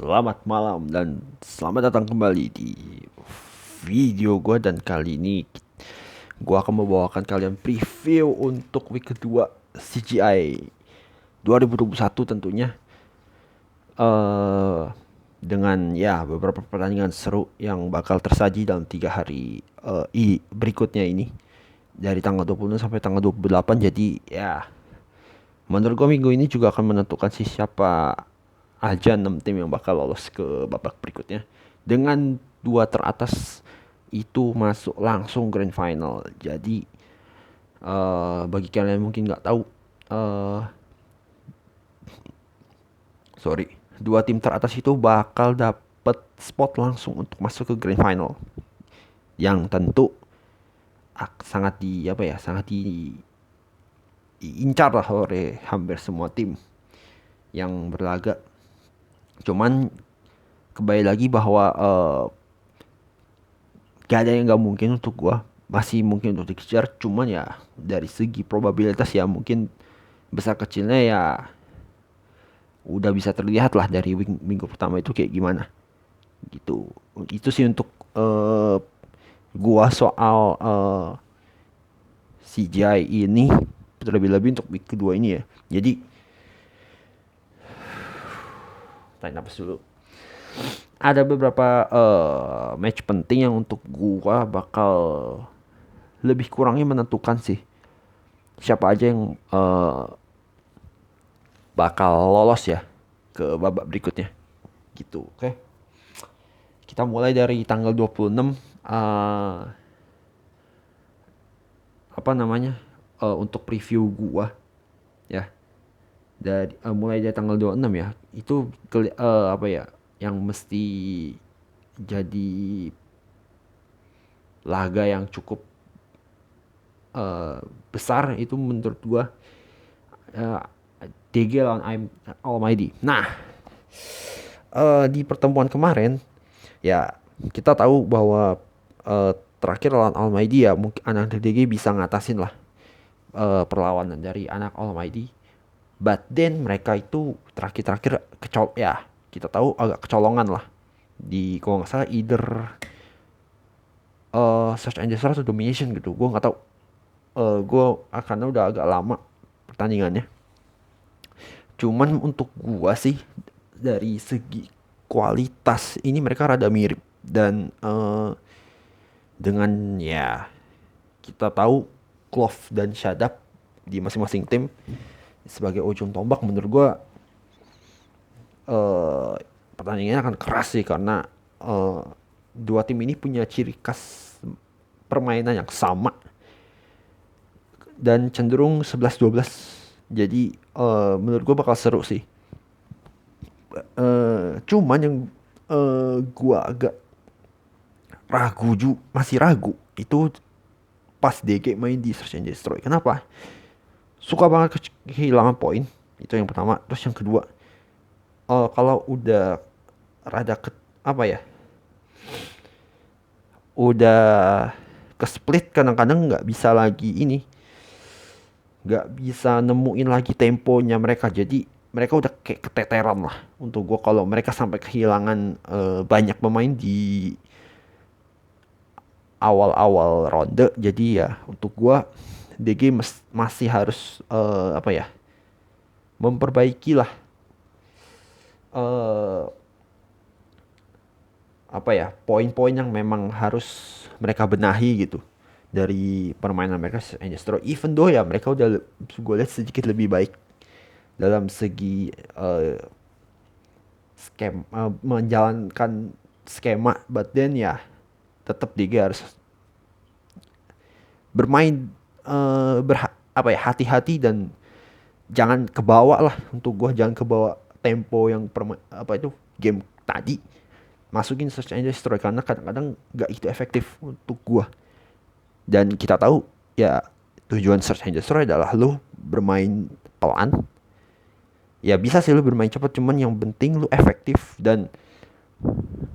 Selamat malam dan selamat datang kembali di video gue. Dan kali ini gue akan membawakan kalian preview untuk week kedua CGI 2021 tentunya. eh dengan ya beberapa pertandingan seru yang bakal tersaji dalam 3 hari berikutnya ini, dari tanggal 26 sampai tanggal 28. Jadi ya, menurut gue minggu ini juga akan menentukan siapa aja 6 tim yang bakal lolos ke babak berikutnya. Dengan dua teratas itu masuk langsung grand final. Jadi bagi kalian yang mungkin nggak tahu, uh, dua tim teratas itu bakal dapet spot langsung untuk masuk ke grand final. Yang tentu sangat di apa ya, sangat diincar lah oleh hampir semua tim yang berlaga. Cuman kembali lagi bahwa gak ada yang gak mungkin untuk gua, masih mungkin untuk dikejar. Cuman ya dari segi probabilitas ya mungkin besar kecilnya ya udah bisa terlihat lah dari minggu pertama itu kayak gimana gitu. Itu sih untuk gua soal CGI ini, terlebih-lebih untuk week kedua ini ya. Jadi tarik nafas dulu. Ada beberapa match penting yang untuk gua bakal lebih kurangnya menentukan sih siapa aja yang bakal lolos ya ke babak berikutnya gitu. Oke. Kita mulai dari tanggal 26, apa namanya? Untuk preview gua ya. Dari mulai dari tanggal 26 ya. Itu apa ya? Yang mesti jadi laga yang cukup besar itu menurut gua, uh, DG lawan Almighty. Nah, di pertemuan kemarin ya kita tahu bahwa terakhir lawan Almighty ya mungkin anak DG bisa ngatasin lah perlawanan dari anak Almighty. But then mereka itu terakhir ya kita tahu agak kecolongan lah di, kalau nggak salah, either Search and Destroy atau Domination gitu. Gue nggak tahu. Gue karena udah agak lama pertandingannya. Cuman untuk gua sih dari segi kualitas ini mereka rada mirip. Dan dengan ya kita tahu Clove dan Shadab di masing-masing tim sebagai ujung tombak, menurut gua pertandingannya akan keras sih. Karena dua tim ini punya ciri khas permainan yang sama dan cenderung 11-12. Jadi menurut gue bakal seru sih. Cuman yang gua agak masih ragu itu pas DG main di Search and Destroy. Kenapa? Suka banget kehilangan poin. Itu yang pertama. Terus yang kedua, kalau udah rada apa ya, udah ke split kadang-kadang nggak bisa lagi ini, nggak bisa nemuin lagi temponya mereka. Jadi mereka udah kayak keteteran lah untuk gue kalau mereka sampai kehilangan banyak pemain di awal-awal ronde. Jadi ya untuk gue DG masih harus apa ya, memperbaiki lah apa ya, poin-poin yang memang harus mereka benahi gitu dari permainan mereka. Even though ya mereka udah gue lihat sedikit lebih baik dalam segi menjalankan skema, but then ya tetap DG harus bermain apa ya, hati-hati dan jangan kebawa lah. Untuk gue jangan kebawa tempo yang apa itu game tadi, masukin Search and Destroy, karena kadang-kadang gak itu efektif untuk gue. Dan kita tahu ya tujuan Search and Destroy adalah lu bermain pelan. Ya bisa sih lu bermain cepat, cuman yang penting lu efektif dan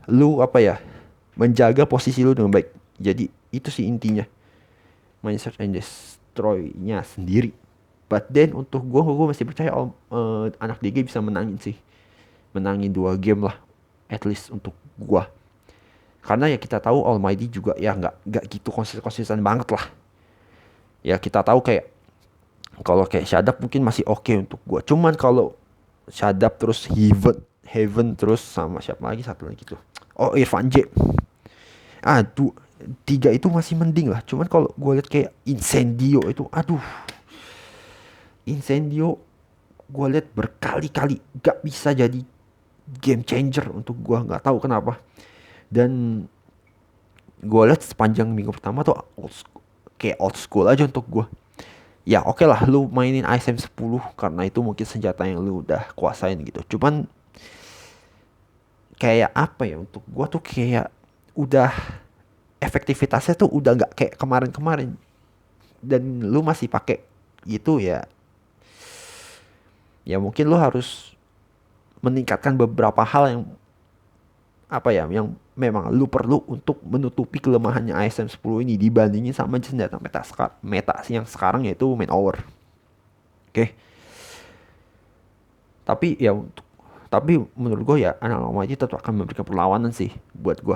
lu apa ya, menjaga posisi lu dengan baik. Jadi itu sih intinya main Search and Destroy-nya sendiri. But then untuk gue masih percaya anak DG bisa menangin 2 game lah at least untuk gua. Karena ya kita tahu Almighty juga ya nggak gitu konsisten banget lah. Ya kita tahu kayak kalau kayak Shadab mungkin masih oke untuk gua. Cuman kalau Shadab terus Heaven terus sama siapa lagi satu lagi tuh. Oh, Irfan J. Aduh, tiga itu masih mending lah. Cuman kalau gua lihat kayak Incendio itu, aduh, Incendio gue lihat berkali-kali gak bisa jadi game changer untuk gue, nggak tahu kenapa. Dan gue lihat sepanjang minggu pertama tuh kayak old school aja untuk gue. Ya oke lah lu mainin ISM 10 karena itu mungkin senjata yang lu udah kuasain gitu. Cuman kayak apa ya, untuk gue tuh kayak udah efektivitasnya tuh udah nggak kayak kemarin-kemarin. Dan lu masih pakai itu ya, ya mungkin lu harus meningkatkan beberapa hal yang apa ya, yang memang lu perlu untuk menutupi kelemahannya ISM 10 ini dibandingin sama senjata meta yang sekarang, yaitu main hour. Oke. Tapi ya untuk tapi menurut gue ya anak lama aja tetap akan memberikan perlawanan sih buat gue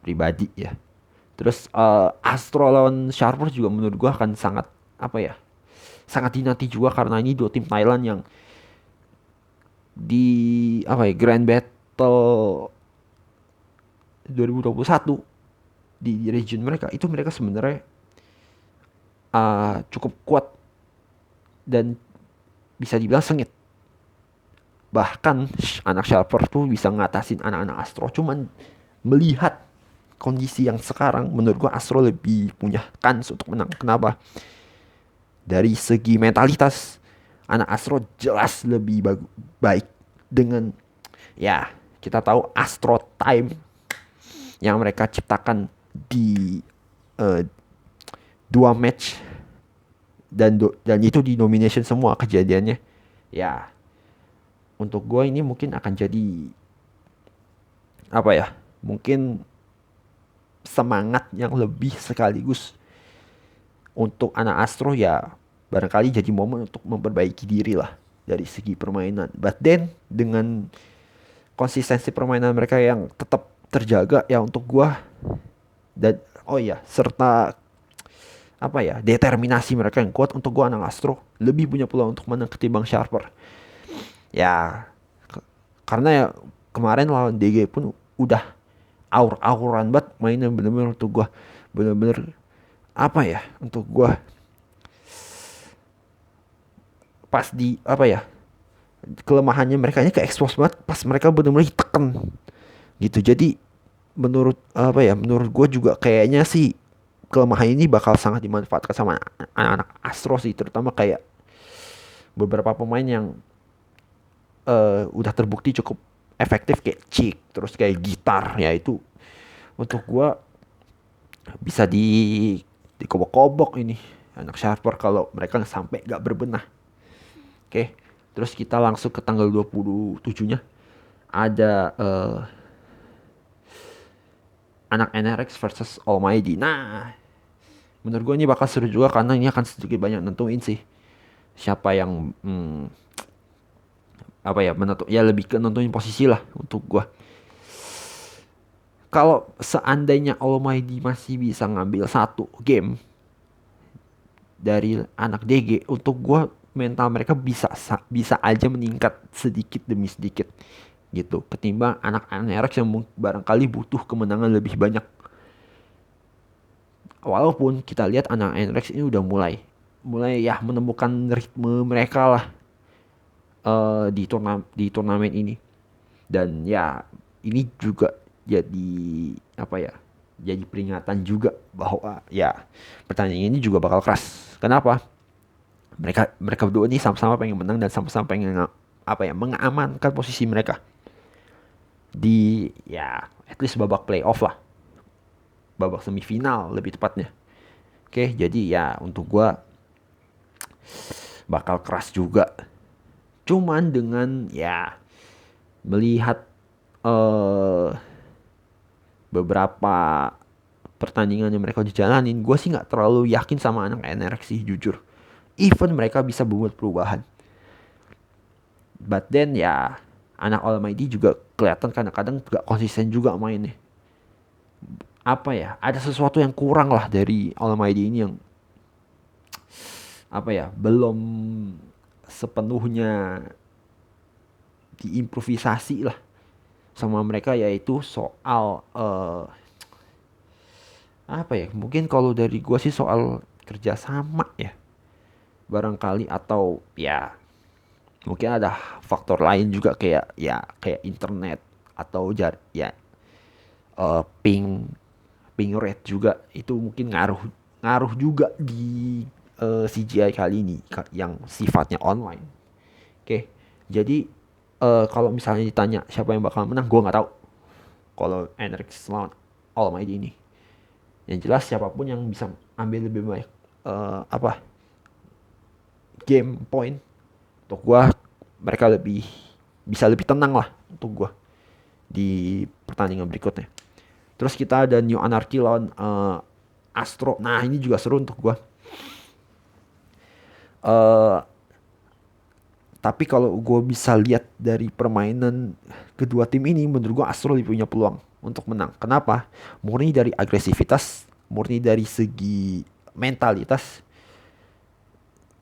pribadi ya. Terus Astro lawan Sharper juga menurut gue akan sangat apa ya, sangat dinanti juga karena ini dua tim Thailand yang di apa ya, Grand Battle 2021 di region mereka itu mereka sebenarnya cukup kuat dan bisa dibilang sengit. Bahkan anak Sharper tuh bisa ngatasin anak-anak Astro. Cuman melihat kondisi yang sekarang, menurut gua Astro lebih punya kans untuk menang. Kenapa? Dari segi mentalitas, anak Astro jelas lebih baik dengan ya kita tahu Astro Time yang mereka ciptakan di dua match dan itu di nomination semua kejadiannya. Ya untuk gue ini mungkin akan jadi apa ya, mungkin semangat yang lebih sekaligus untuk anak Astro ya, barangkali jadi momen untuk memperbaiki diri lah dari segi permainan. But then dengan konsistensi permainan mereka yang tetap terjaga ya untuk gua, dan oh ya serta apa ya, determinasi mereka yang kuat, untuk gua anak Astro lebih punya peluang untuk menang ketimbang Sharper. Ya karena ya kemarin lawan DG pun udah aur-auran banget mainnya, bener-bener untuk gua bener-bener apa ya, untuk gua pas di apa ya, kelemahannya mereka nya ke expose banget pas mereka bener-bener ditekan gitu. Jadi menurut apa ya, menurut gue juga kayaknya sih kelemahan ini bakal sangat dimanfaatkan sama anak-anak Astro sih, terutama kayak beberapa pemain yang udah terbukti cukup efektif kayak Chick, terus kayak Gitar, ya itu untuk gue bisa dikobok-kobok ini anak Sharper kalau mereka sampai gak berbenah. Oke, terus kita langsung ke tanggal 27-nya ada anak NRX versus Almighty. Nah, menurut gue ini bakal seru juga karena ini akan sedikit banyak nentuin sih siapa yang apa ya, menentu ya, lebih ke nentuin posisi lah untuk gue. Kalau seandainya Almighty masih bisa ngambil satu game dari anak DG, untuk gue mental mereka bisa aja meningkat sedikit demi sedikit gitu ketimbang anak NRX yang barangkali butuh kemenangan lebih banyak. Walaupun kita lihat anak NRX ini udah mulai ya menemukan ritme mereka lah di turnamen ini. Dan ya ini juga jadi apa ya, jadi peringatan juga bahwa ya pertandingan ini juga bakal keras. Kenapa? Mereka berdua ini sama-sama pengen menang dan sama-sama pengen apa ya, mengamankan posisi mereka di ya at least babak playoff lah, babak semifinal lebih tepatnya. Oke, jadi ya untuk gua bakal keras juga. Cuman dengan ya melihat beberapa pertandingan yang mereka jalanin, gue sih nggak terlalu yakin sama anak NRX sih jujur. Even mereka bisa membuat perubahan, but then ya anak Almighty juga kelihatan kadang-kadang gak konsisten juga mainnya. Apa ya, ada sesuatu yang kurang lah dari Almighty ini yang apa ya, belum sepenuhnya diimprovisasi lah sama mereka, yaitu soal apa ya, mungkin kalau dari gua sih soal kerjasama ya barangkali, atau ya mungkin ada faktor lain juga kayak ya kayak internet atau ya ping ping rate juga itu mungkin ngaruh ngaruh juga di CGI kali ini yang sifatnya online. Oke, jadi kalau misalnya ditanya siapa yang bakal menang, gue nggak tahu. Kalau NRX lawan Almighty ini, yang jelas siapapun yang bisa ambil lebih banyak apa game point untuk gue, mereka lebih bisa lebih tenang lah untuk gue di pertandingan berikutnya. Terus kita ada New Anarchy lawan Astro. Nah ini juga seru untuk gue. Tapi kalau gue bisa lihat dari permainan kedua tim ini, menurut gue Astro lebih punya peluang untuk menang. Kenapa? Murni dari agresivitas, murni dari segi mentalitas.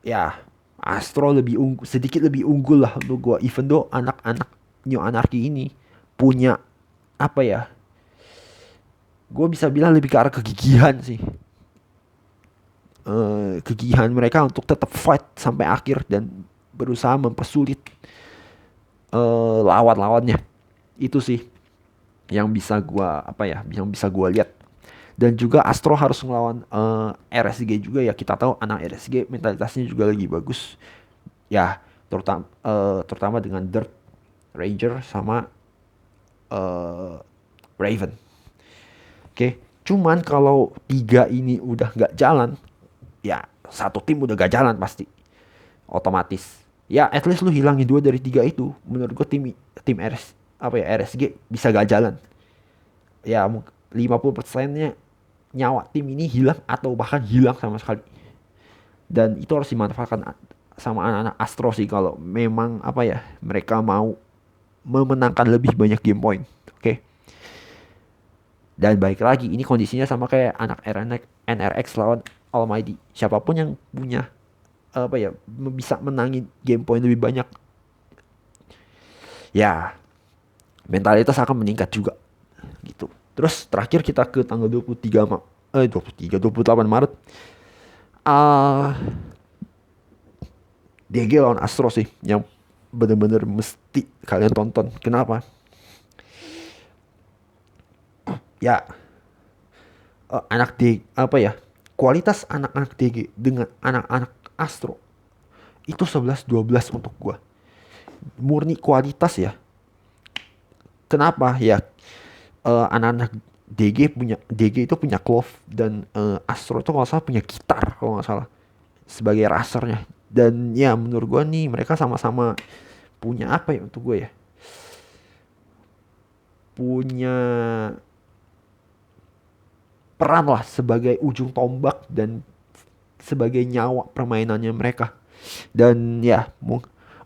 Ya, Astro sedikit lebih unggul lah untuk gue. Even though anak-anak New Anarchy ini punya apa ya? Gue bisa bilang lebih ke arah kegigihan sih. Kegigihan mereka untuk tetap fight sampai akhir dan berusaha mempersulit lawan-lawannya. Itu sih yang bisa gua apa ya, yang bisa gua lihat. Dan juga Astro harus melawan RSG juga ya. Kita tahu anak RSG mentalitasnya juga lagi bagus. Ya, terutama dengan Dirt Ranger sama Raven. Oke, cuman kalau tiga ini udah nggak jalan, ya satu tim udah gak jalan pasti, otomatis. Ya, at least lu hilangin dua dari tiga itu. Menurut gue tim RSG bisa gak jalan. Ya 50%-nya nyawa tim ini hilang atau bahkan hilang sama sekali. Dan itu harus dimanfaatkan sama anak-anak Astro sih kalau memang apa ya, mereka mau memenangkan lebih banyak game point. Oke. Dan baik lagi, ini kondisinya sama kayak anak NRX lawan Almighty. Siapapun yang punya apa ya, bisa menangin game point lebih banyak, ya mentalitas akan meningkat juga gitu. Terus terakhir kita ke tanggal 28 Maret. DG lawan Astro sih yang bener-bener mesti kalian tonton. Kenapa? Ya anak DG apa ya, kualitas anak-anak DG dengan anak-anak Astro itu 11-12 untuk gua. Murni kualitas ya. Kenapa? Ya anak-anak DG itu punya Clove dan Astro itu kalau salah punya gitar kalau nggak salah sebagai rasernya. Dan ya menurut gue nih mereka sama-sama punya apa ya, untuk gue ya, punya peran lah sebagai ujung tombak dan sebagai nyawa permainannya mereka. Dan ya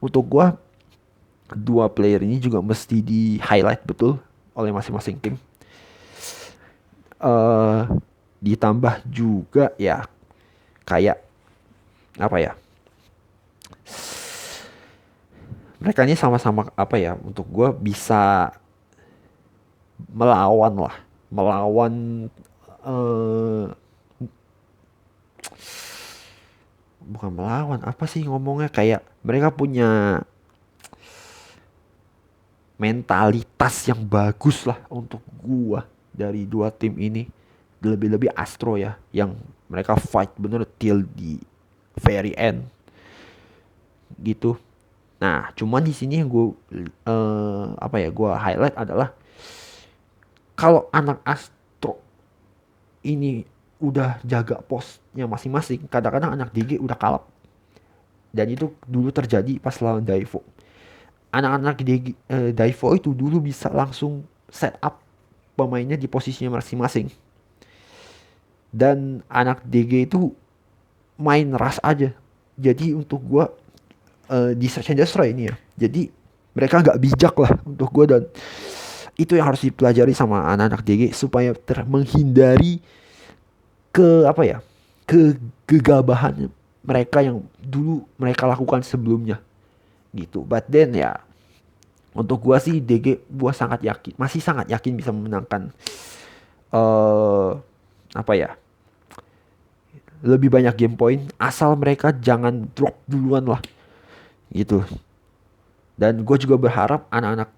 untuk gue dua player ini juga mesti di highlight betul oleh masing-masing tim. Ditambah juga ya kayak apa ya, mereka ini sama-sama apa ya, untuk gue bisa melawan bukan melawan, apa sih ngomongnya, kayak mereka punya mentalitas yang bagus lah untuk gua dari dua tim ini. Lebih-lebih Astro ya, yang mereka fight bener till di very end gitu. Nah, cuman di sini yang gue apa ya, gue highlight adalah kalau anak Astro ini udah jaga posnya masing-masing, kadang-kadang anak DG udah kalap. Dan itu dulu terjadi pas lawan Daivo. Anak-anak Daivo itu dulu bisa langsung set up pemainnya di posisinya masing-masing. Dan anak DG itu main ras aja. Jadi untuk gua di Search and Destroy ini ya, jadi mereka nggak bijak lah untuk gue. Dan itu yang harus dipelajari sama anak-anak DG supaya menghindari ke apa ya, kegagabahan mereka yang dulu mereka lakukan sebelumnya gitu. But then ya, untuk gua sih DG gua sangat yakin, masih sangat yakin bisa memenangkan apa ya, lebih banyak game point asal mereka jangan drop duluan lah gitu. Dan gue juga berharap anak-anak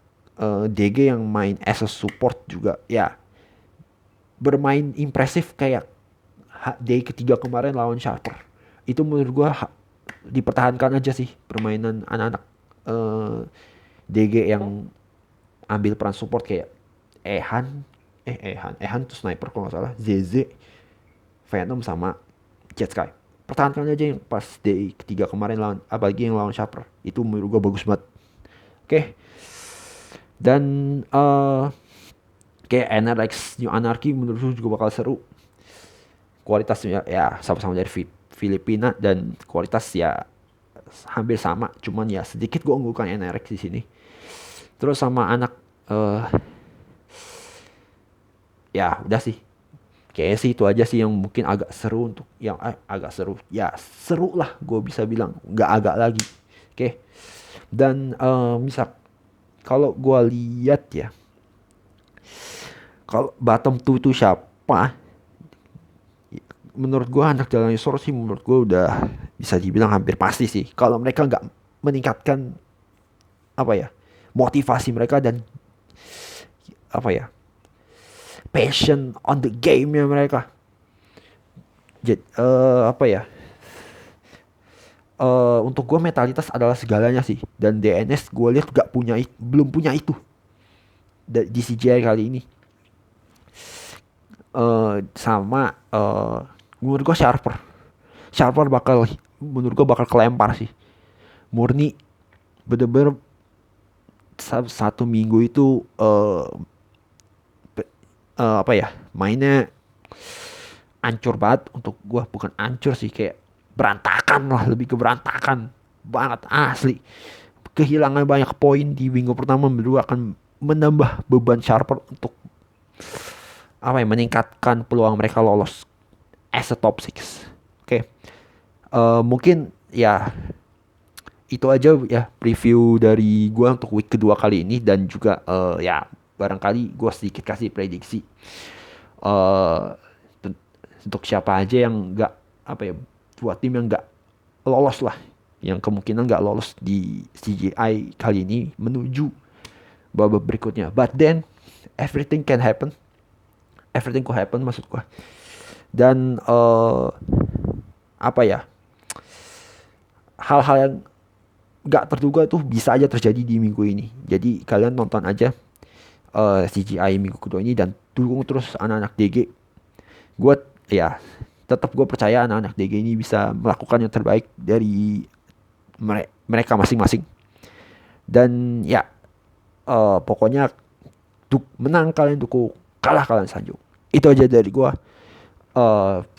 DG yang main as a support juga ya bermain impresif kayak day ketiga kemarin lawan Sharper. Itu menurut gue dipertahankan aja sih permainan anak-anak DG yang ambil peran support kayak Ehan tuh sniper kalau nggak salah, ZZ, Venom sama Jet Sky. Pertahankan aja yang pas day ketiga kemarin lawan, apalagi yang lawan Sharper. Itu menurut gue bagus banget. Oke. Dan kayak NRX New Anarchy menurut gue juga bakal seru. Kualitasnya ya sama-sama dari Filipina dan kualitas ya hampir sama, cuman ya sedikit gue unggulkan NRX di sini. Terus sama anak ya udah sih. Kayaknya sih itu aja sih yang mungkin agak seru untuk yang agak seru. Ya seru lah gue bisa bilang, nggak agak lagi. Oke. Dan misal kalau gue lihat ya, kalau bottom 2 itu siapa? Menurut gue anak Dinosaur sih menurut gue udah bisa dibilang hampir pasti sih. Kalau mereka nggak meningkatkan apa ya, motivasi mereka dan apa ya, passion on the game nya mereka. Jadi apa ya, untuk gue mentalitas adalah segalanya sih. Dan DNS gue lihat belum punya itu di CGI kali ini. Sama menurut gue Sharper menurut gue bakal kelempar sih. Murni bener-bener satu minggu itu apa ya, mainnya ancur banget untuk gue. Bukan ancur sih, kayak berantakan lah, lebih ke berantakan banget asli. Kehilangan banyak poin di minggu pertama menurut akan menambah beban Sharper untuk apa ya, meningkatkan peluang mereka lolos as a top 6. Oke. Mungkin ya itu aja ya preview dari gua untuk week kedua kali ini. Dan juga ya barangkali gua sedikit kasih prediksi untuk siapa aja yang nggak apa ya, buat tim yang nggak lolos lah, yang kemungkinan nggak lolos di CGI kali ini menuju babak berikutnya. But then everything can happen, everything could happen maksud gua. Dan apa ya, hal-hal yang gak terduga tuh bisa aja terjadi di minggu ini. Jadi kalian nonton aja CGI minggu kedua ini dan dukung terus anak-anak DG. Gue ya tetap gue percaya anak-anak DG ini bisa melakukan yang terbaik dari mereka masing-masing. Dan ya pokoknya menang kalian dukung, kalah kalian sanjung. Itu aja dari gue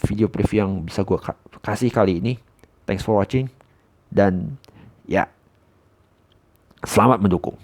video preview yang bisa gue kasih kali ini. Thanks for watching dan ya selamat mendukung.